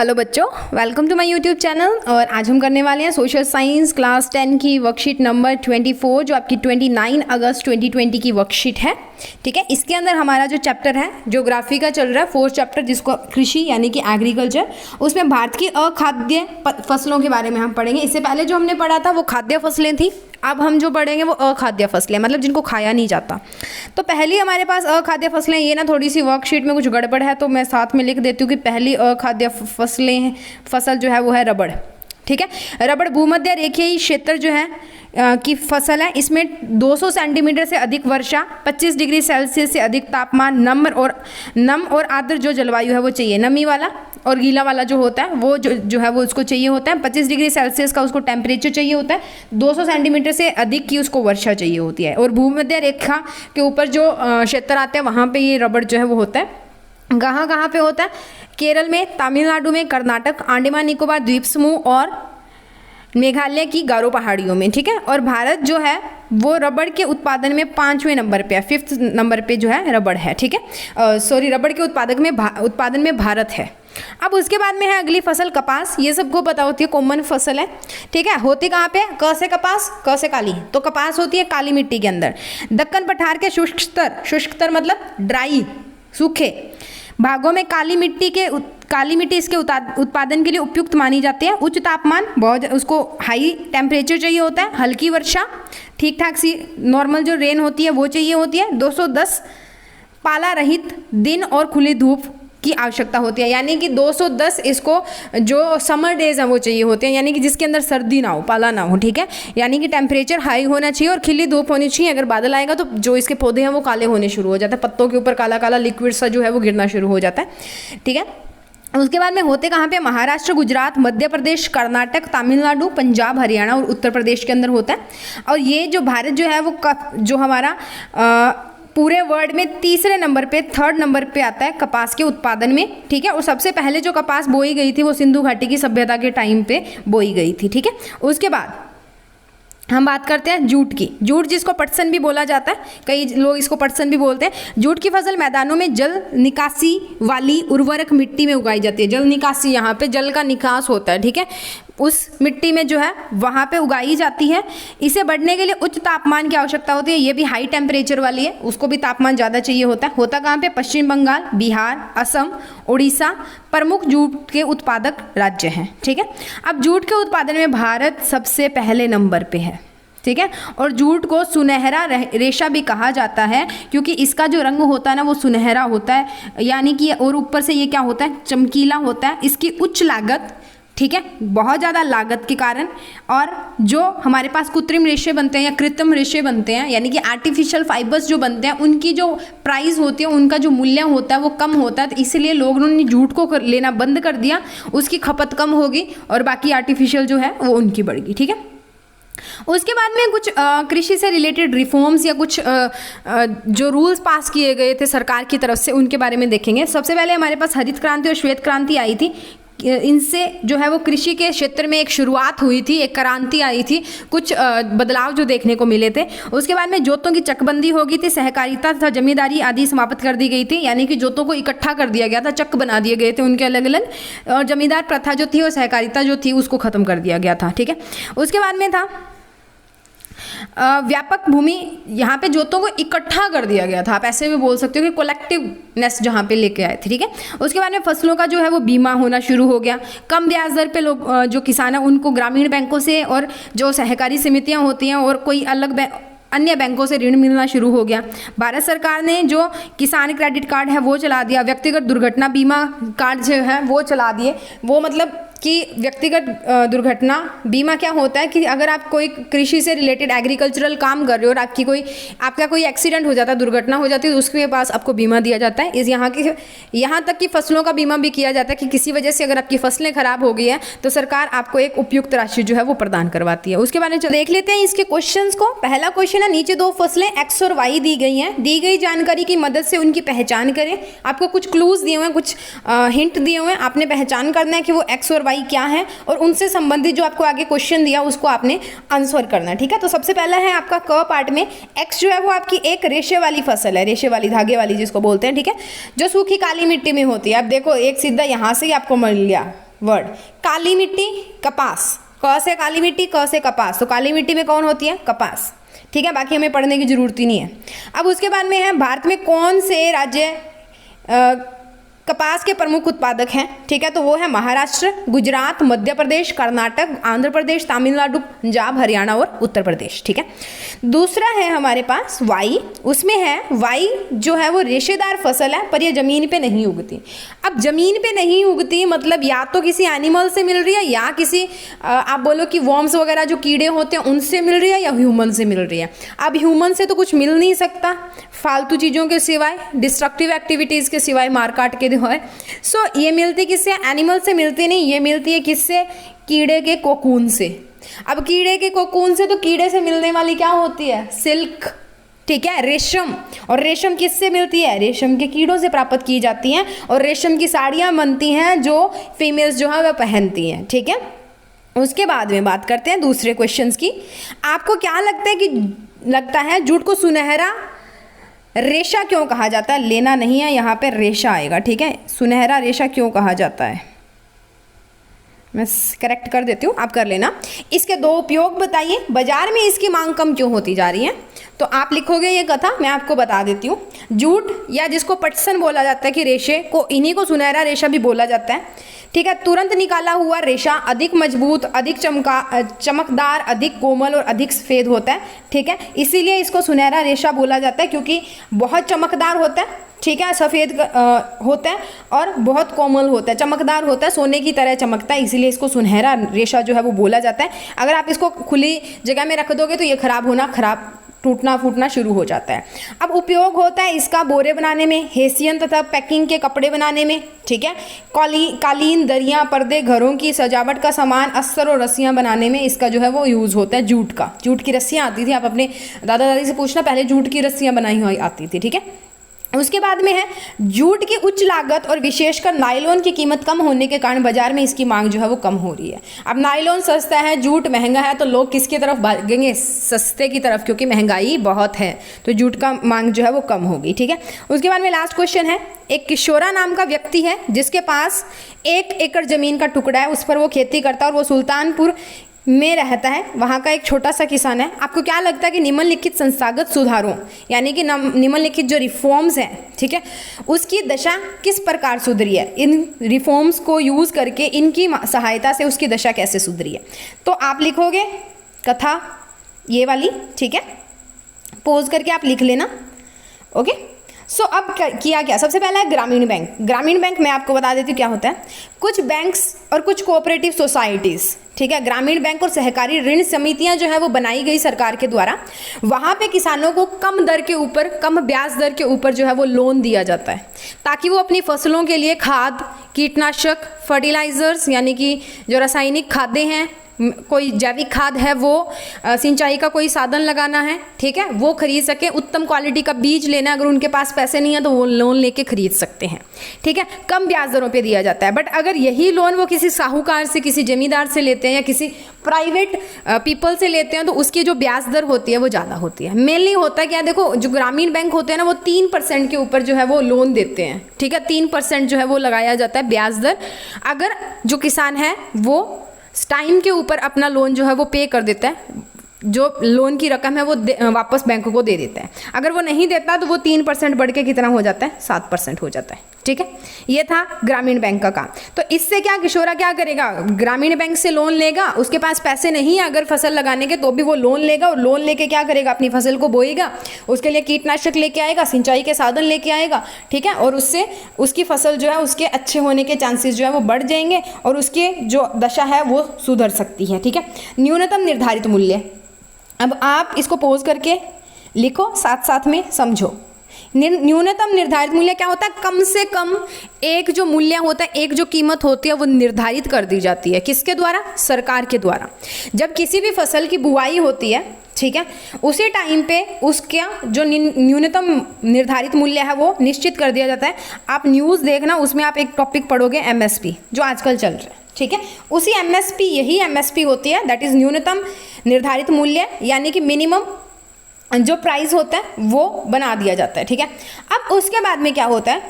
Hello बच्चों, welcome to my YouTube channel. और आज हम करने वाले हैं सोशल साइंस क्लास 10 की वर्कशीट नंबर 24, जो आपकी 29 अगस्त 2020 की वर्कशीट है। ठीक है, इसके अंदर हमारा जो चैप्टर है ज्योग्राफी का चल रहा है, 4th चैप्टर, जिसको कृषि यानी कि एग्रीकल्चर। उसमें भारत की अखाद्य फसलों के बारे में हम पढ़ेंगे। इससे पहले जो हमने पढ़ा था वो खाद्य फसलें थी, अब हम जो पढ़ेंगे वो अखाद्य फसलें, मतलब जिनको खाया नहीं जाता। तो पहली हमारे पास अखाद्य फसलें, ये ना थोड़ी सी वर्कशीट में कुछ गड़बड़ है तो मैं साथ में लिख देती हूँ कि पहली अखाद्य फसल जो है वो है रबड़। ठीक है, रबड़ भूमध्य रेखीय क्षेत्र जो है की फसल है। इसमें 200 सेंटीमीटर से अधिक वर्षा, 25 डिग्री सेल्सियस से अधिक तापमान, नम और आर्द्र जो जलवायु है वो चाहिए। नमी वाला और गीला वाला जो होता है वो जो है वो उसको चाहिए होता है। 25 डिग्री सेल्सियस का उसको टेम्परेचर चाहिए होता है। 200 सेंटीमीटर से अधिक की उसको वर्षा चाहिए होती है। और भूमध्य रेखा के ऊपर जो क्षेत्र आते हैं वहाँ पे ये रबड़ जो है वो होता है। कहाँ पे होता है? केरल में, तमिलनाडु में, कर्नाटक, अंडमान निकोबार द्वीप समूह और मेघालय की गारो पहाड़ियों में। ठीक है, और भारत जो है वो रबड़ के उत्पादन में 5वें नंबर पे है, 5th नंबर पे जो है रबड़ है। ठीक है, रबड़ के उत्पादन में भारत है। अब उसके बाद में है अगली फसल कपास। ये सबको पता होती है, कॉमन फसल है। ठीक है, होती कहाँ पे? क से कपास, क से काली। तो कपास होती है काली मिट्टी के अंदर। दक्कन पठार के शुष्क स्तर मतलब ड्राई, सूखे भागों में काली मिट्टी इसके उत्पादन के लिए उपयुक्त मानी जाती है। उच्च तापमान, बहुत उसको हाई टेम्परेचर चाहिए होता है। हल्की वर्षा, ठीक ठाक सी नॉर्मल जो रेन होती है वो चाहिए होती है। 210 पाला रहित दिन और खुली धूप की आवश्यकता होती है, यानी कि 210 इसको जो समर डेज हैं वो चाहिए होते हैं, यानी कि जिसके अंदर सर्दी ना हो, पाला ना हो। ठीक है, यानी कि टेम्परेचर हाई होना चाहिए और खिली धूप होनी चाहिए। अगर बादल आएगा तो जो इसके पौधे हैं वो काले होने शुरू हो जाते हैं, पत्तों के ऊपर काला काला लिक्विड सा जो है वो गिरना शुरू हो जाता है। ठीक है, उसके बाद में होते कहाँ पे? महाराष्ट्र, गुजरात, मध्य प्रदेश, कर्नाटक, तमिलनाडु, पंजाब, हरियाणा और उत्तर प्रदेश के अंदर होता है। और ये जो भारत जो है वो जो हमारा पूरे वर्ल्ड में 3रे नंबर पे, 3rd नंबर पे आता है कपास के उत्पादन में। ठीक है, और सबसे पहले जो कपास बोई गई थी वो सिंधु घाटी की सभ्यता के टाइम पे बोई गई थी। ठीक है, उसके बाद हम बात करते हैं जूट की। जूट जिसको पटसन भी बोला जाता है, कई लोग इसको पटसन भी बोलते हैं। जूट की फसल मैदानों में जल निकासी वाली उर्वरक मिट्टी में उगाई जाती है। जल निकासी, यहाँ पे जल का निकास होता है। ठीक है, उस मिट्टी में जो है वहाँ पे उगाई जाती है। इसे बढ़ने के लिए उच्च तापमान की आवश्यकता होती है। ये भी हाई टेम्परेचर वाली है, उसको भी तापमान ज़्यादा चाहिए होता है। होता कहाँ पे? पश्चिम बंगाल, बिहार, असम, उड़ीसा प्रमुख जूट के उत्पादक राज्य हैं। ठीक है, अब जूट के उत्पादन में भारत सबसे पहले नंबर पे है। ठीक है, और जूट को सुनहरा रेशा भी कहा जाता है, क्योंकि इसका जो रंग होता है ना वो सुनहरा होता है, यानी कि और ऊपर से ये क्या होता है? चमकीला होता है। इसकी उच्च लागत, ठीक है, बहुत ज़्यादा लागत के कारण, और जो हमारे पास कृत्रिम रेशे बनते हैं या कृत्रिम रेशे बनते हैं, यानी कि आर्टिफिशियल फाइबर्स जो बनते हैं, उनकी जो प्राइस होती है, उनका जो मूल्य होता है वो कम होता है। तो इसलिए लोगों ने जूट को लेना बंद कर दिया, उसकी खपत कम होगी और बाकी आर्टिफिशियल जो है वो उनकी बढ़ेगी। ठीक है, उसके बाद में कुछ कृषि से रिलेटेड रिफॉर्म्स या कुछ जो रूल्स पास किए गए थे सरकार की तरफ से, उनके बारे में देखेंगे। सबसे पहले हमारे पास हरित क्रांति और श्वेत क्रांति आई थी। इनसे जो है वो कृषि के क्षेत्र में एक शुरुआत हुई थी, एक क्रांति आई थी, कुछ बदलाव जो देखने को मिले थे। उसके बाद में जोतों की चकबंदी हो गई थी, सहकारिता तथा जमींदारी आदि समाप्त कर दी गई थी, यानी कि जोतों को इकट्ठा कर दिया गया था, चक बना दिए गए थे उनके अलग अलग, और जमींदार प्रथा जो थी और सहकारिता जो थी उसको खत्म कर दिया गया था। ठीक है, उसके बाद में था व्यापक भूमि, यहाँ पे जोतों को इकट्ठा कर दिया गया था, आप ऐसे भी बोल सकते हो कि कलेक्टिवनेस जहाँ पे लेके आए थे। ठीक है, उसके बाद में फसलों का जो है वो बीमा होना शुरू हो गया। कम ब्याज दर पे लोग जो किसान है उनको ग्रामीण बैंकों से और जो सहकारी समितियाँ होती हैं और कोई अलग अन्य बैंकों से ऋण मिलना शुरू हो गया। भारत सरकार ने जो किसान क्रेडिट कार्ड है वो चला दिया। व्यक्तिगत दुर्घटना बीमा कार्ड जो है वो चला दिए। वो मतलब कि व्यक्तिगत दुर्घटना बीमा क्या होता है कि अगर आप कोई कृषि से रिलेटेड एग्रीकल्चरल काम कर रहे हो और आपका कोई एक्सीडेंट हो जाता है, दुर्घटना हो जाती है, तो उसके पास आपको बीमा दिया जाता है। यहाँ तक कि फसलों का बीमा भी किया जाता है कि किसी वजह से अगर आपकी फसलें खराब हो गई हैं तो सरकार आपको एक उपयुक्त राशि जो है वो प्रदान करवाती है। उसके बारे में देख लेते हैं इसके क्वेश्चंस को। पहला क्वेश्चन है, नीचे 2 फसलें एक्स और वाई दी गई हैं, दी गई जानकारी की मदद से उनकी पहचान करें। आपको कुछ क्लूज दिए हुए हैं, कुछ हिंट दिए हुए हैं, आपने पहचान करना है कि वो एक्स और वाई क्या है, और उनसे संबंधित जो आपको आगे क्वेश्चन दिया उसको आपने आंसर करना है। ठीक है, तो सबसे पहला है आपका क पार्ट में, एक्स जो है वो आपकी एक रेशे वाली फसल है, रेशे वाली, धागे वाली जिसको बोलते हैं। ठीक है, जो सूखी काली मिट्टी में होती है। अब देखो, एक सीधा यहाँ से ही आपको मिल गया, वर्ड। काली मिट्टी, कपास, क से काली मिट्टी, क से कपास, तो काली मिट्टी में कौन होती है? कपास, ठीक है, बाकी हमें पढ़ने की जरूरत ही नहीं है। अब उसके बाद में है भारत में कौन से राज्य कपास के प्रमुख उत्पादक हैं, ठीक है, तो वो है महाराष्ट्र, गुजरात, मध्य प्रदेश, कर्नाटक, आंध्र प्रदेश, तमिलनाडु, पंजाब, हरियाणा और उत्तर प्रदेश, ठीक है। दूसरा है हमारे पास वाई, उसमें है वाई जो है वो रेशेदार फसल है पर ये जमीन पे नहीं उगती। अब जमीन पे नहीं उगती मतलब या तो किसी एनिमल से मिल रही है या किसी आप बोलो कि वर्म्स वगैरह जो कीड़े होते हैं उनसे मिल रही है या ह्यूमन से मिल रही है। अब ह्यूमन से तो कुछ मिल नहीं सकता फालतू चीज़ों के सिवाय, डिस्ट्रक्टिव एक्टिविटीज़ के सिवाय, मार काट के जो है। सो ये मिलती किससे? एनिमल से मिलती नहीं, ये मिलती है किससे? कीड़े के कोकून से। अब कीड़े के कोकून से, तो कीड़े से मिलने वाली क्या होती है? सिल्क, ठीक है, रेशम। और रेशम किससे मिलती है? रेशम के कीड़ों से प्राप्त की जाती हैं और रेशम की साड़ियाँ बनती हैं जो फीमेल्स जो है वह पहनती हैं, ठीक है। उसके बाद में बात करते हैं दूसरे क्वेश्चंस की। आपको क्या लगता है जूट को सुनहरा रेशा क्यों कहा जाता है? लेना नहीं है, यहाँ पे रेशा आएगा, ठीक है। सुनहरा रेशा क्यों कहा जाता है? मैं करेक्ट कर देती हूँ, आप कर लेना। इसके दो उपयोग बताइए। बाजार में इसकी मांग कम क्यों होती जा रही है? तो आप लिखोगे ये कथा, मैं आपको बता देती हूँ। जूट या जिसको पटसन बोला जाता है कि रेशे को, इन्हीं को सुनहरा रेशा भी बोला जाता है, ठीक है। तुरंत निकाला हुआ रेशा अधिक मजबूत, अधिक चमकदार, अधिक कोमल और अधिक सफ़ेद होता है, ठीक है। इसीलिए इसको सुनहरा रेशा बोला जाता है क्योंकि बहुत चमकदार होता है, ठीक है, सफ़ेद होता है और बहुत कोमल होता है, चमकदार होता है, सोने की तरह चमकता है, इसीलिए इसको सुनहरा रेशा जो है वो बोला जाता है। अगर आप इसको खुली जगह में रख दोगे तो ये टूटना फूटना शुरू हो जाता है। अब उपयोग होता है इसका बोरे बनाने में, हेसियन तथा पैकिंग के कपड़े बनाने में, ठीक है। कालीन, दरियाँ, पर्दे, घरों की सजावट का सामान, अस्तर और रस्सियाँ बनाने में इसका जो है वो यूज़ होता है। जूट की रस्सियाँ आती थी, आप अपने दादा दादी से पूछना, पहले जूट की रस्सियाँ बनाई हुई आती थी, ठीक है। उसके बाद में है जूट की उच्च लागत और विशेषकर नायलॉन की कीमत कम होने के कारण बाजार में इसकी मांग जो है वो कम हो रही है। अब नायलॉन सस्ता है, जूट महंगा है, तो लोग किसकी तरफ भागेंगे? सस्ते की तरफ, क्योंकि महंगाई बहुत है, तो जूट का मांग जो है वो कम होगी, ठीक है। उसके बाद में लास्ट क्वेश्चन है, एक किशोरा नाम का व्यक्ति है जिसके पास 1 एकड़ जमीन का टुकड़ा है, उस पर वो खेती करता है और वो सुल्तानपुर में रहता है, वहाँ का एक छोटा सा किसान है। आपको क्या लगता है कि निम्नलिखित संस्थागत सुधारों यानी कि निम्नलिखित जो रिफॉर्म्स हैं, ठीक है, उसकी दशा किस प्रकार सुधरी है? इन रिफॉर्म्स को यूज़ करके, इनकी सहायता से उसकी दशा कैसे सुधरी है? तो आप लिखोगे कथा ये वाली, ठीक है, पोज करके आप लिख लेना, ओके। सो अब किया क्या? सबसे पहला है ग्रामीण बैंक। ग्रामीण बैंक मैं आपको बता देती हूँ क्या होता है। कुछ बैंक्स और कुछ कोऑपरेटिव सोसाइटीज़, ठीक है, ग्रामीण बैंक और सहकारी ऋण समितियां जो है वो बनाई गई सरकार के द्वारा। वहाँ पे किसानों को कम दर के ऊपर, कम ब्याज दर के ऊपर जो है वो लोन दिया जाता है ताकि वो अपनी फसलों के लिए खाद, कीटनाशक, फर्टिलाइजर्स यानी कि जो रासायनिक खादें हैं, कोई जैविक खाद है, वो सिंचाई का कोई साधन लगाना है, ठीक है, वो खरीद सके। उत्तम क्वालिटी का बीज लेना, अगर उनके पास पैसे नहीं है तो वो लोन लेके खरीद सकते हैं, ठीक है। कम ब्याज दरों पे दिया जाता है। बट अगर यही लोन वो किसी साहूकार से, किसी जमींदार से लेते हैं या किसी प्राइवेट पीपल से लेते हैं तो उसकी जो ब्याज दर होती है वो ज़्यादा होती है। मेनली होता है क्या, देखो जो ग्रामीण बैंक होते हैं ना वो 3% के ऊपर जो है वो लोन देते हैं, ठीक है, 3% जो है वो लगाया जाता है ब्याज दर। अगर जो किसान है वो टाइम के ऊपर अपना लोन जो है वो पे कर देता है, जो लोन की रकम है वो वापस बैंक को दे देता है। अगर वो नहीं देता तो वो 3% बढ़ के कितना हो जाता है? 7% हो जाता है, ठीक है। ये था ग्रामीण बैंक का काम। तो इससे क्या किशोरा क्या करेगा? ग्रामीण बैंक से लोन लेगा, उसके पास पैसे नहीं है अगर फसल लगाने के तो भी वो लोन लेगा, और लोन लेके क्या करेगा? अपनी फसल को बोएगा, उसके लिए कीटनाशक लेके आएगा, सिंचाई के साधन लेके आएगा, ठीक है, और उससे उसकी फसल जो है उसके अच्छे होने के चांसेस जो है वो बढ़ जाएंगे और उसके जो दशा है वो सुधर सकती है, ठीक है। न्यूनतम निर्धारित मूल्य, अब आप इसको पोज करके लिखो, साथ साथ में समझो। न्यूनतम निर्धारित मूल्य क्या होता है? कम से कम एक जो मूल्य होता है, एक जो कीमत होती है वो निर्धारित कर दी जाती है। किसके द्वारा? सरकार के द्वारा। जब किसी भी फसल की बुआई होती है, ठीक है, उसी टाइम पे उसका जो न्यूनतम निर्धारित मूल्य है वो निश्चित कर दिया जाता है। आप न्यूज़ देखना, उसमें आप एक टॉपिक पढ़ोगे MSP, जो आजकल चल रहा है, ठीक है। उसी MSP, यही MSP होती है, दैट इज न्यूनतम निर्धारित मूल्य, यानी कि मिनिमम जो प्राइस होता है वो बना दिया जाता है, ठीक है। अब उसके बाद में क्या होता है?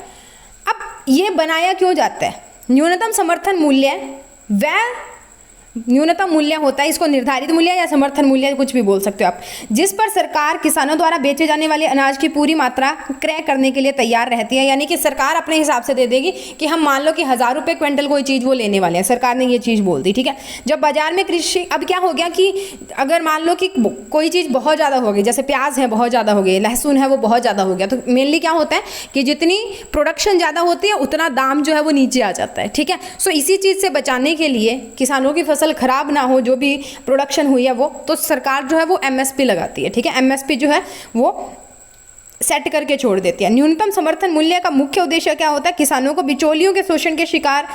अब ये बनाया क्यों जाता है? न्यूनतम समर्थन मूल्य वह न्यूनतम मूल्य होता है, इसको निर्धारित मूल्य या समर्थन मूल्य कुछ भी बोल सकते हो आप, जिस पर सरकार किसानों द्वारा बेचे जाने वाले अनाज की पूरी मात्रा क्रय करने के लिए तैयार रहती है। यानी कि सरकार अपने हिसाब से दे देगी कि हम मान लो कि 1000 रुपये क्विंटल कोई चीज़ वो लेने वाले हैं, सरकार ने ये चीज़ बोल दी, ठीक है। जब बाजार में कृषि, अब क्या हो गया कि अगर मान लो कि कोई चीज़ बहुत ज़्यादा हो गई, जैसे प्याज है बहुत ज़्यादा हो गई, लहसुन है वो बहुत ज़्यादा हो गया, तो मेनली क्या होता है कि जितनी प्रोडक्शन ज़्यादा होती है उतना दाम जो है वो नीचे आ जाता है, ठीक है। सो इसी चीज़ से बचाने के लिए, किसानों की फसल खराब ना हो, जो भी प्रोडक्शन हुई है वो, तो सरकार जो है वो एमएसपी लगाती है, ठीक है। एमएसपी जो है वो सेट करके छोड़ देती है। न्यूनतम समर्थन मूल्य का मुख्य उद्देश्य क्या होता है? किसानों को बिचौलियों के शोषण के शिकार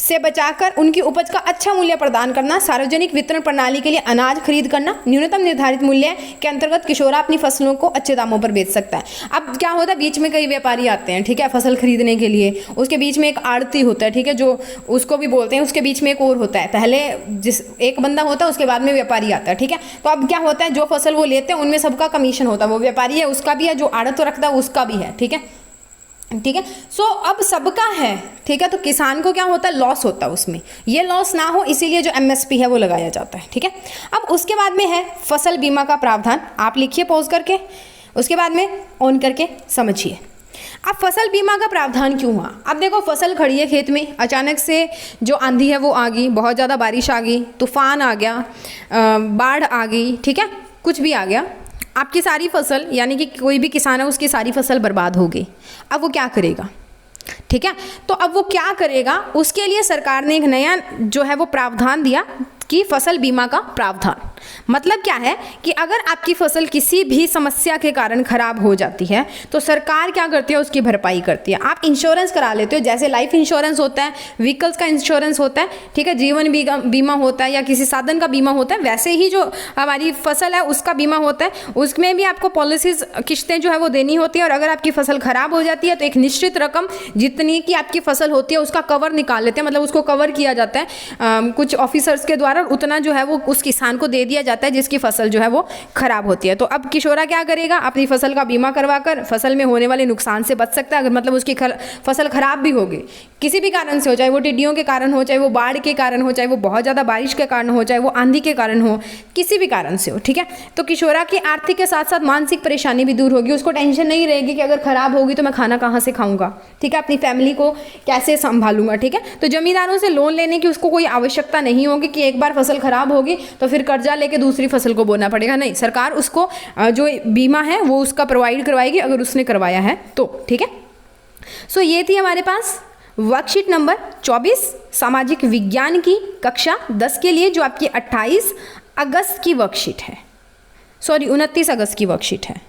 से बचाकर उनकी उपज का अच्छा मूल्य प्रदान करना, सार्वजनिक वितरण प्रणाली के लिए अनाज खरीद करना। न्यूनतम निर्धारित मूल्य के अंतर्गत किशोरा अपनी फसलों को अच्छे दामों पर बेच सकता है। अब क्या होता है, बीच में कई व्यापारी आते हैं, ठीक है, फसल खरीदने के लिए, उसके बीच में एक आड़ती होता है, ठीक है, जो उसको भी बोलते हैं, उसके बीच में एक और होता है, पहले जिस एक बंदा होता है उसके बाद में व्यापारी आता है, ठीक है। तो अब क्या होता है, जो फसल वो लेते हैं उनमें सबका कमीशन होता है, वो व्यापारी है उसका भी है, जो आड़त रखता है उसका भी है, ठीक है, ठीक है। सो अब सबका है, ठीक है। तो किसान को क्या होता है, लॉस होता है उसमें, ये लॉस ना हो इसीलिए जो एमएसपी है वो लगाया जाता है, ठीक है। अब उसके बाद में है फसल बीमा का प्रावधान। आप लिखिए पॉज करके, उसके बाद में ऑन करके समझिए। अब फसल बीमा का प्रावधान क्यों हुआ? अब देखो, फसल खड़ी है खेत में, अचानक से जो आंधी है वो आ गई, बहुत ज़्यादा बारिश आ गई, तूफान आ गया, बाढ़ आ गई, ठीक है, कुछ भी आ गया, आपकी सारी फसल, यानी कि कोई भी किसान है उसकी सारी फसल बर्बाद हो गई। अब वो क्या करेगा, ठीक है। तो अब वो क्या करेगा, उसके लिए सरकार ने एक नया जो है वो प्रावधान दिया कि फसल बीमा का प्रावधान। मतलब क्या है कि अगर आपकी फसल किसी भी समस्या के कारण खराब हो जाती है तो सरकार क्या करती है, उसकी भरपाई करती है। आप इंश्योरेंस करा लेते हो, जैसे लाइफ इंश्योरेंस होता है, व्हीकल्स का इंश्योरेंस होता है, ठीक है, जीवन बीमा होता है, या किसी साधन का बीमा होता है, वैसे ही जो हमारी फसल है उसका बीमा होता है। उसमें भी आपको पॉलिसीज, किस्तें जो है वो देनी होती है, और अगर आपकी फसल खराब हो जाती है तो एक निश्चित रकम जितनी की आपकी फसल होती है उसका कवर निकाल लेते हैं, मतलब उसको कवर किया जाता है कुछ ऑफिसर्स के द्वारा, उतना जो है वो उस किसान को दे दिया जाता है जिसकी फसल जो है वो खराब होती है। तो अब किशोरा क्या करेगा, अपनी फसल का बीमा करवाकर फसल में होने वाले नुकसान से बच सकता है। अगर मतलब उसकी फसल खराब भी होगी किसी भी कारण से हो, चाहे वो टिड्डियों के कारण हो, चाहे वो बाढ़ के कारण हो, चाहे वो बहुत ज़्यादा बारिश के कारण हो, चाहे वो आंधी के कारण हो, किसी भी कारण से हो, ठीक है। तो किशोरा की आर्थिक के साथ साथ मानसिक परेशानी भी दूर होगी। उसको टेंशन नहीं रहेगी कि अगर खराब होगी तो मैं खाना कहाँ से खाऊंगा, ठीक है, अपनी फैमिली को कैसे संभालूंगा, ठीक है। तो जमींदारों से लोन लेने की उसको कोई आवश्यकता नहीं होगी कि एक बार फसल खराब होगी तो फिर कर्जा लेके दूसरी फसल को बोना पड़ेगा। नहीं, सरकार उसको जो बीमा है वो उसका प्रोवाइड करवाएगी अगर उसने करवाया है तो, ठीक है। सो ये थी हमारे पास वर्कशीट नंबर 24 सामाजिक विज्ञान की कक्षा 10 के लिए, जो आपकी 28 अगस्त की वर्कशीट है, सॉरी 29 अगस्त की वर्कशीट है।